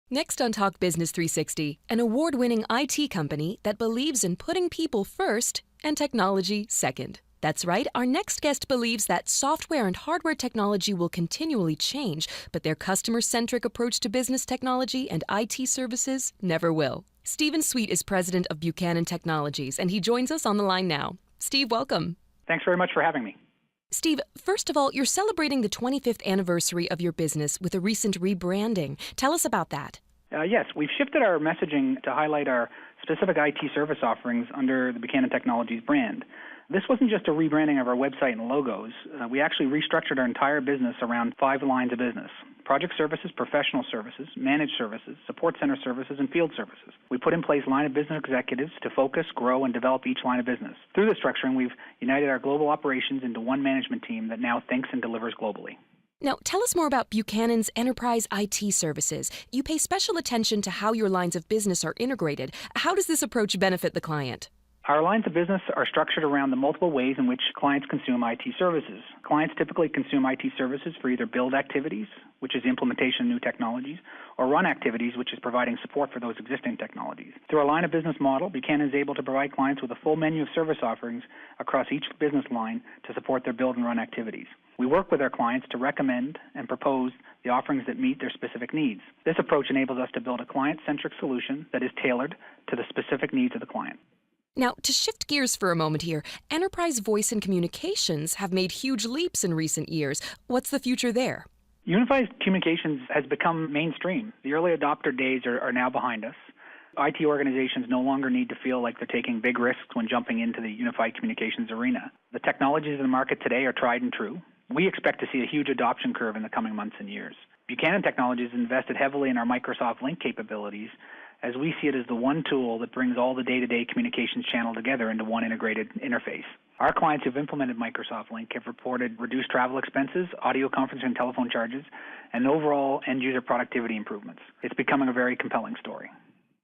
Next on Talk Business 360, an award-winning IT company that believes in putting people first and technology second. That's right, our next guest believes that software and hardware technology will continually change, but their customer-centric approach to business technology and IT services never will. Stephen Sweet is president of Buchanan Technologies, and he joins us on the line now. Steve, welcome. Thanks very much for having me. Steve, first of all, you're celebrating the 25th anniversary of your business with a recent rebranding. Tell us about that. Yes, we've shifted our messaging to highlight our specific IT service offerings under the Buchanan Technologies brand. This wasn't just a rebranding of our website and logos. We actually restructured our entire business around 5 lines of business: project services, professional services, managed services, support center services, and field services. We put in place line of business executives to focus, grow, and develop each line of business. Through this structuring, we've united our global operations into one management team that now thinks and delivers globally. Now, tell us more about Buchanan's enterprise IT services. You pay special attention to how your lines of business are integrated. How does this approach benefit the client? Our lines of business are structured around the multiple ways in which clients consume IT services. Clients typically consume IT services for either build activities, which is implementation of new technologies, or run activities, which is providing support for those existing technologies. Through our line of business model, Buchanan is able to provide clients with a full menu of service offerings across each business line to support their build and run activities. We work with our clients to recommend and propose the offerings that meet their specific needs. This approach enables us to build a client-centric solution that is tailored to the specific needs of the client. Now, to shift gears for a moment here, enterprise voice and communications have made huge leaps in recent years. What's the future there? Unified communications has become mainstream. The early adopter days are now behind us. IT organizations no longer need to feel like they're taking big risks when jumping into the unified communications arena. The technologies in the market today are tried and true. We expect to see a huge adoption curve in the coming months and years. Buchanan Technologies invested heavily in our Microsoft Link capabilities, as we see it as the one tool that brings all the day-to-day communications channel together into one integrated interface. Our clients who've implemented Microsoft Link have reported reduced travel expenses, audio conferencing and telephone charges, and overall end-user productivity improvements. It's becoming a very compelling story.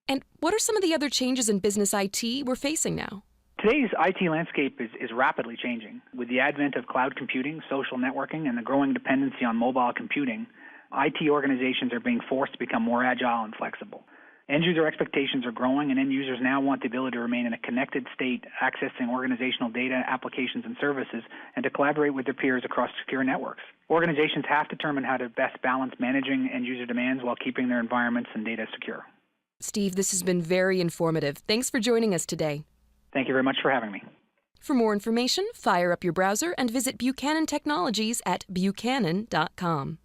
And what are some of the other changes in business IT we're facing now? Today's IT landscape is rapidly changing. With the advent of cloud computing, social networking, and the growing dependency on mobile computing, IT organizations are being forced to become more agile and flexible. End-user expectations are growing, and end users now want the ability to remain in a connected state, accessing organizational data, applications, and services, and to collaborate with their peers across secure networks. Organizations have to determine how to best balance managing end-user demands while keeping their environments and data secure. Steve, this has been very informative. Thanks for joining us today. Thank you very much for having me. For more information, fire up your browser and visit Buchanan Technologies at buchanan.com.